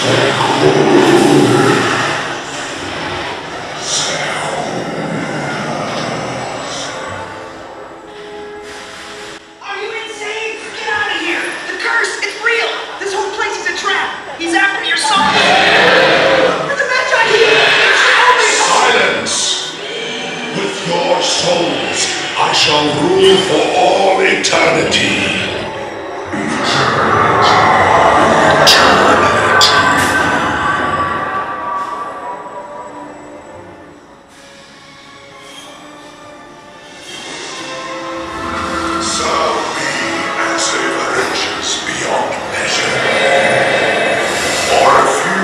Are you insane? Get out of here! The curse, it's real! This whole place is a trap! He's after your soul! But the Magi here! Silence! With your souls, I shall rule for all eternity. Serve me and save riches beyond measure. Or a few.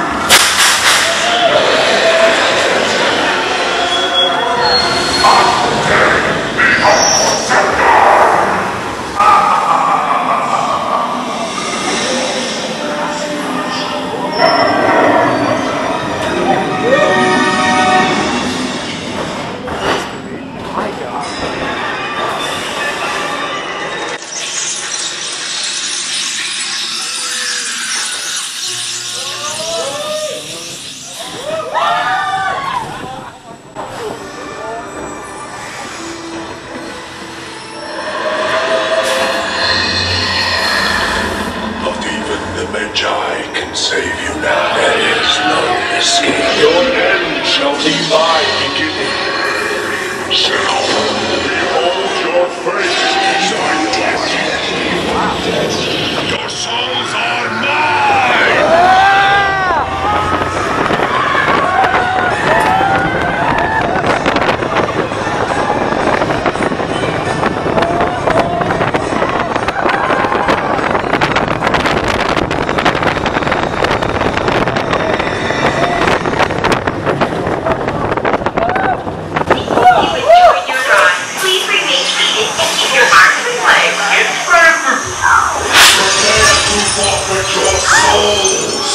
Magi can save you now. There is no escape. Your end shall be my beginning. Behold your fate. Your souls are mine! Prepare to forfeit your souls!